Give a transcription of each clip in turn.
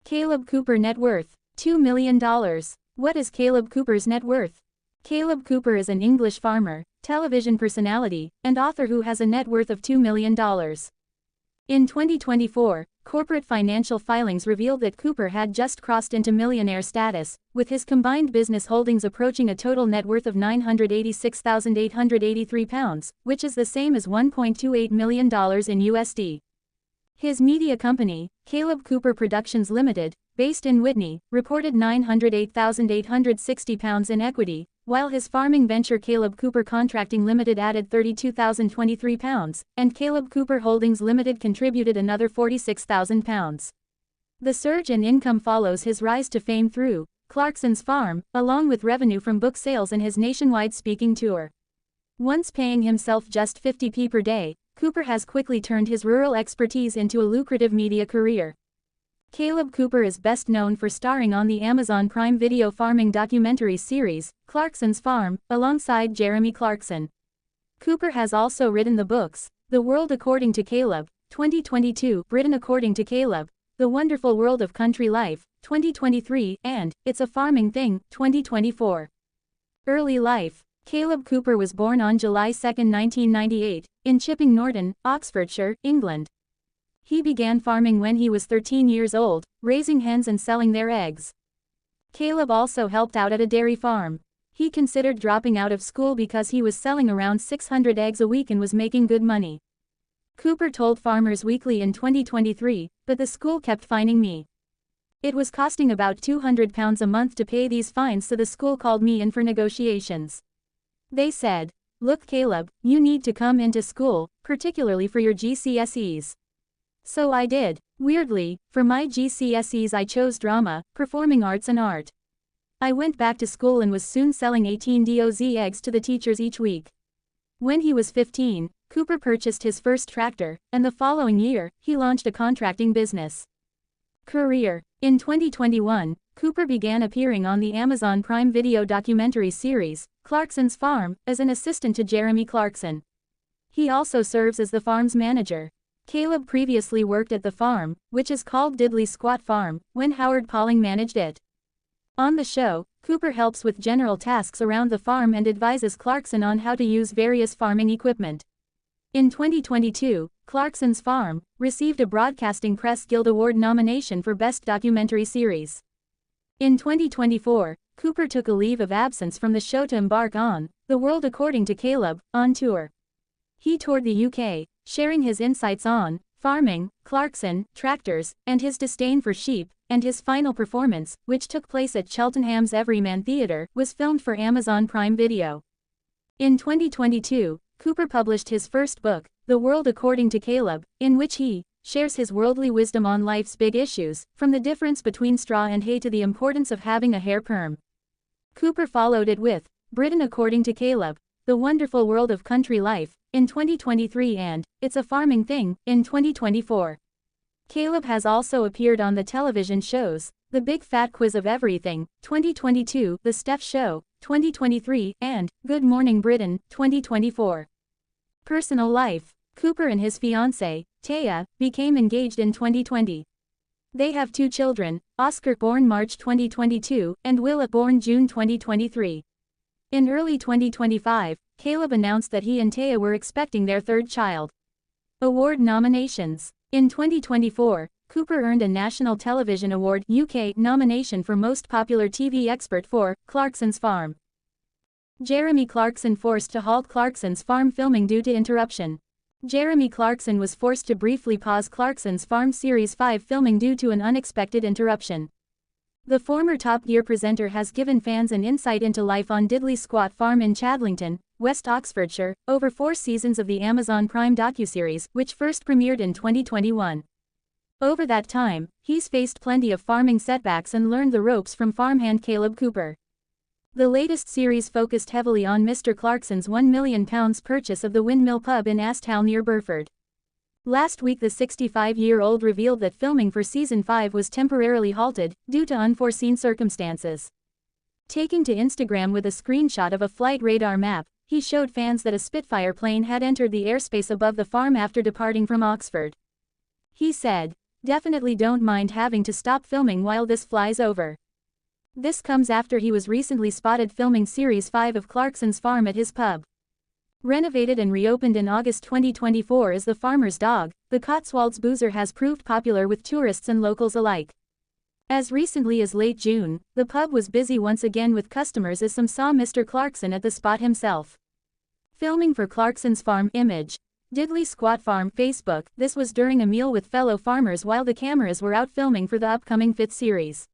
Kaleb Cooper net worth, $2 million. What is Kaleb Cooper's net worth? Kaleb Cooper is an English farmer, television personality, and author who has a net worth of $2 million. In 2024, corporate financial filings revealed that Cooper had just crossed into millionaire status, with his combined business holdings approaching a total net worth of £986,883, which is the same as $1.28 million in USD. His media company, Kaleb Cooper Productions Ltd, based in Witney, reported £908,860 in equity, while his farming venture Kaleb Cooper Contracting Ltd added £32,023, and Kaleb Cooper Holdings Ltd contributed another £46,000. The surge in income follows his rise to fame through Clarkson Farm, along with revenue from book sales and his nationwide speaking tour. Once paying himself just $50p per day, Cooper has quickly turned his rural expertise into a lucrative media career. Kaleb Cooper is best known for starring on the Amazon Prime Video farming documentary series, Clarkson's Farm, alongside Jeremy Clarkson. Cooper has also written the books, The World According to Kaleb, 2022, Britain According to Kaleb, The Wonderful World of Country Life, 2023, and It's a Farming Thing, 2024. Early life. Kaleb Cooper was born on July 2, 1998, in Chipping Norton, Oxfordshire, England. He began farming when he was 13 years old, raising hens and selling their eggs. Kaleb also helped out at a dairy farm. He considered dropping out of school because he was selling around 600 eggs a week and was making good money. Cooper told Farmers Weekly in 2023, "But the school kept fining me. It was costing about £200 a month to pay these fines, so the school called me in for negotiations. They said, 'Look Kaleb, you need to come into school, particularly for your GCSEs.' So I did. Weirdly, for my GCSEs I chose drama, performing arts and art. I went back to school and was soon selling 18 DOZ eggs to the teachers each week." When he was 15, Cooper purchased his first tractor, and the following year, he launched a contracting business. Career. In 2021, Cooper began appearing on the Amazon Prime Video documentary series, Clarkson's Farm, as an assistant to Jeremy Clarkson. He also serves as the farm's manager. Kaleb previously worked at the farm, which is called Diddley Squat Farm, when Howard Pauling managed it. On the show, Cooper helps with general tasks around the farm and advises Clarkson on how to use various farming equipment. In 2022, Clarkson's Farm received a Broadcasting Press Guild Award nomination for Best Documentary Series. In 2024, Cooper took a leave of absence from the show to embark on The World According to Kaleb on tour. He toured the UK, sharing his insights on farming, Clarkson, tractors, and his disdain for sheep, and his final performance, which took place at Cheltenham's Everyman Theatre, was filmed for Amazon Prime Video. In 2022, Cooper published his first book, The World According to Kaleb, in which he shares his worldly wisdom on life's big issues, from the difference between straw and hay to the importance of having a hair perm. Cooper followed it with Britain According to Kaleb, The Wonderful World of Country Life, in 2023 and It's a Farming Thing, in 2024. Kaleb has also appeared on the television shows, The Big Fat Quiz of Everything, 2022, The Steph Show, 2023, and Good Morning Britain, 2024. Personal life. Cooper and his fiancée, Taya, became engaged in 2020. They have 2 children, Oscar born March 2022, and Willa born June 2023. In early 2025, Kaleb announced that he and Taya were expecting their 3rd child. Award nominations. In 2024, Cooper earned a National Television Award (UK) nomination for Most Popular TV Expert for Clarkson's Farm. Jeremy Clarkson forced to halt Clarkson's Farm filming due to interruption. Jeremy Clarkson was forced to briefly pause Clarkson's Farm Series 5 filming due to an unexpected interruption. The former Top Gear presenter has given fans an insight into life on Diddley Squat Farm in Chadlington, West Oxfordshire, over 4 seasons of the Amazon Prime docuseries, which first premiered in 2021. Over that time, he's faced plenty of farming setbacks and learned the ropes from farmhand Kaleb Cooper. The latest series focused heavily on Mr. Clarkson's £1 million purchase of the Windmill pub in Asthall near Burford. Last week the 65-year-old revealed that filming for Season 5 was temporarily halted, due to unforeseen circumstances. Taking to Instagram with a screenshot of a flight radar map, he showed fans that a Spitfire plane had entered the airspace above the farm after departing from Oxford. He said, Definitely don't mind having to stop filming while this flies over. This comes after he was recently spotted filming Series 5 of Clarkson's Farm at his pub. Renovated and reopened in August 2024 as the farmer's dog, the Cotswolds Boozer has proved popular with tourists and locals alike. As recently as late June, the pub was busy once again with customers as some saw Mr. Clarkson at the spot himself. Filming for Clarkson's Farm image. Diddly Squat Farm Facebook. This was during a meal with fellow farmers while the cameras were out filming for the upcoming 5th series.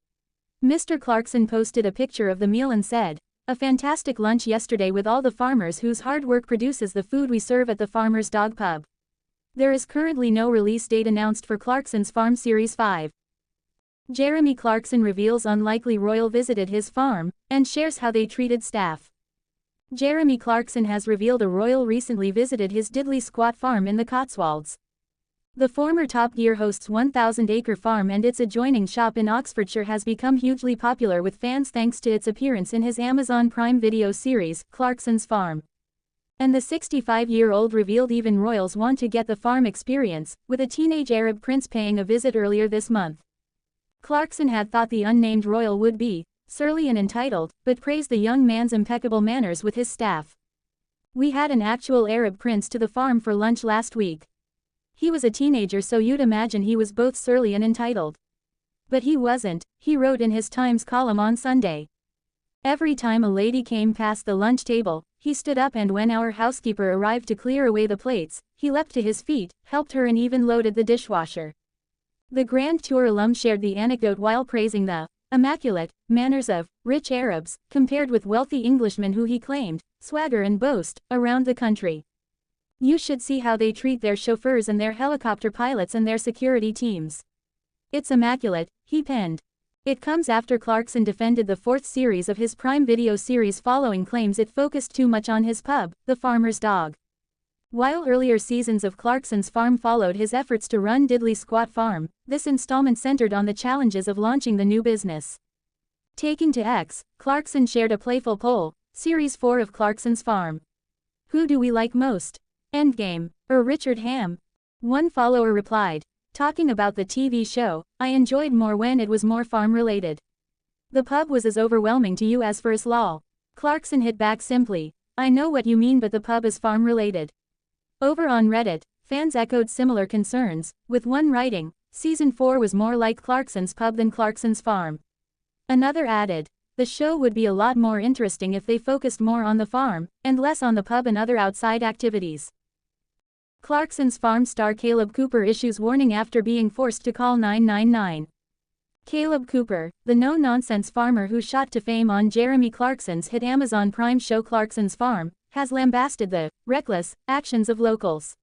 Mr. Clarkson posted a picture of the meal and said, "A fantastic lunch yesterday with all the farmers whose hard work produces the food we serve at the Farmer's Dog Pub." There is currently no release date announced for Clarkson's Farm Series 5. Jeremy Clarkson reveals unlikely royal visited his farm, and shares how they treated staff. Jeremy Clarkson has revealed a royal recently visited his Diddly Squat Farm in the Cotswolds. The former Top Gear host's 1,000-acre farm and its adjoining shop in Oxfordshire has become hugely popular with fans thanks to its appearance in his Amazon Prime Video series, Clarkson's Farm. And the 65-year-old revealed even royals want to get the farm experience, with a teenage Arab prince paying a visit earlier this month. Clarkson had thought the unnamed royal would be surly and entitled, but praised the young man's impeccable manners with his staff. "We had an actual Arab prince to the farm for lunch last week. He was a teenager, so you'd imagine he was both surly and entitled. But he wasn't," he wrote in his Times column on Sunday. "Every time a lady came past the lunch table, he stood up, and when our housekeeper arrived to clear away the plates, he leapt to his feet, helped her, and even loaded the dishwasher." The Grand Tour alum shared the anecdote while praising the immaculate manners of rich Arabs, compared with wealthy Englishmen who he claimed swagger and boast around the country. "You should see how they treat their chauffeurs and their helicopter pilots and their security teams. It's immaculate," he penned. It comes after Clarkson defended the 4th series of his Prime Video series following claims it focused too much on his pub, the Farmer's Dog. While earlier seasons of Clarkson's Farm followed his efforts to run Diddly Squat Farm, this installment centered on the challenges of launching the new business. Taking to X, Clarkson shared a playful poll, Series 4 of Clarkson's Farm. "Who do we like most? Endgame, or Richard Ham?" One follower replied, "Talking about the TV show, I enjoyed more when it was more farm-related. The pub was as overwhelming to you as for us lol." Clarkson hit back simply, "I know what you mean, but the pub is farm-related." Over on Reddit, fans echoed similar concerns, with one writing, "Season 4 was more like Clarkson's pub than Clarkson's Farm." Another added, "The show would be a lot more interesting if they focused more on the farm, and less on the pub and other outside activities." Clarkson's Farm star Kaleb Cooper issues warning after being forced to call 999. Kaleb Cooper, the no-nonsense farmer who shot to fame on Jeremy Clarkson's hit Amazon Prime show Clarkson's Farm, has lambasted the reckless actions of locals.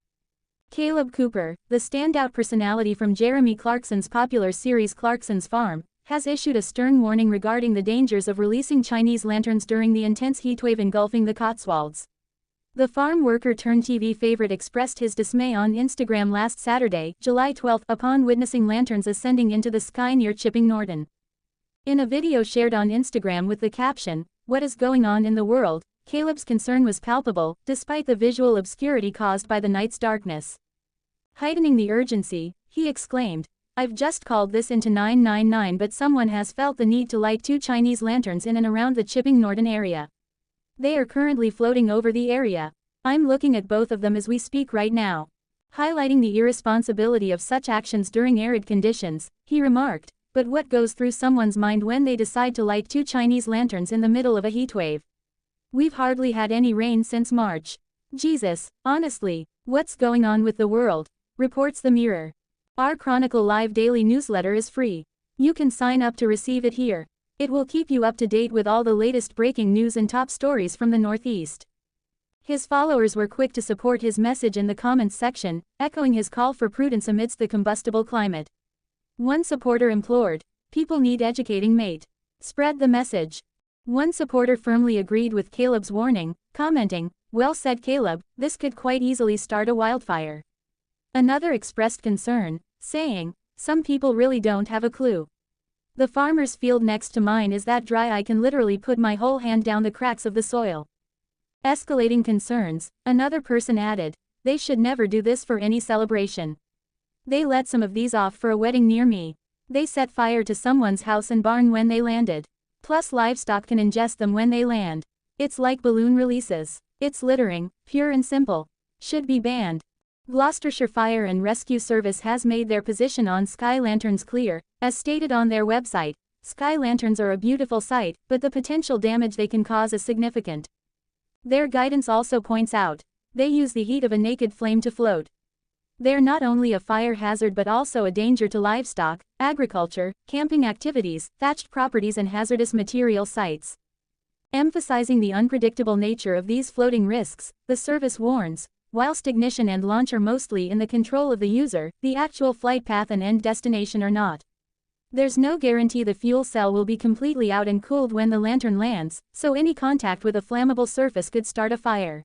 Kaleb Cooper, the standout personality from Jeremy Clarkson's popular series Clarkson's Farm, has issued a stern warning regarding the dangers of releasing Chinese lanterns during the intense heatwave engulfing the Cotswolds. The farm worker turned TV favorite expressed his dismay on Instagram last Saturday, July 12, upon witnessing lanterns ascending into the sky near Chipping Norton. In a video shared on Instagram with the caption, "What is going on in the world?" Kaleb's concern was palpable, despite the visual obscurity caused by the night's darkness. Heightening the urgency, he exclaimed, "I've just called this into 999, but someone has felt the need to light 2 Chinese lanterns in and around the Chipping Norton area. They are currently floating over the area. I'm looking at both of them as we speak right now." Highlighting the irresponsibility of such actions during arid conditions, he remarked, "But what goes through someone's mind when they decide to light 2 Chinese lanterns in the middle of a heatwave? We've hardly had any rain since March. Jesus, honestly, what's going on with the world?" reports The Mirror. Our Chronicle Live daily newsletter is free. You can sign up to receive it here. It will keep you up to date with all the latest breaking news and top stories from the Northeast. His followers were quick to support his message in the comments section, echoing his call for prudence amidst the combustible climate. One supporter implored, "People need educating, mate. Spread the message." One supporter firmly agreed with Kaleb's warning, commenting, "Well said, Kaleb, this could quite easily start a wildfire." Another expressed concern, saying, "Some people really don't have a clue. The farmer's field next to mine is that dry I can literally put my whole hand down the cracks of the soil." Escalating concerns, another person added, "They should never do this for any celebration. They let some of these off for a wedding near me. They set fire to someone's house and barn when they landed. Plus livestock can ingest them when they land. It's like balloon releases. It's littering, pure and simple. Should be banned. Gloucestershire Fire and Rescue Service has made their position on sky lanterns clear. As stated on their website, sky lanterns are a beautiful sight, but the potential damage they can cause is significant. Their guidance also points out, they use the heat of a naked flame to float. They're not only a fire hazard but also a danger to livestock, agriculture, camping activities, thatched properties and hazardous material sites. Emphasizing the unpredictable nature of these floating risks, the service warns, whilst ignition and launch are mostly in the control of the user, the actual flight path and end destination are not. There's no guarantee the fuel cell will be completely out and cooled when the lantern lands, so any contact with a flammable surface could start a fire.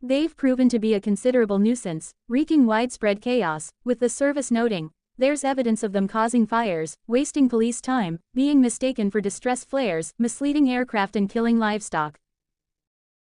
They've proven to be a considerable nuisance, wreaking widespread chaos, with the service noting, there's evidence of them causing fires, wasting police time, being mistaken for distress flares, misleading aircraft and killing livestock.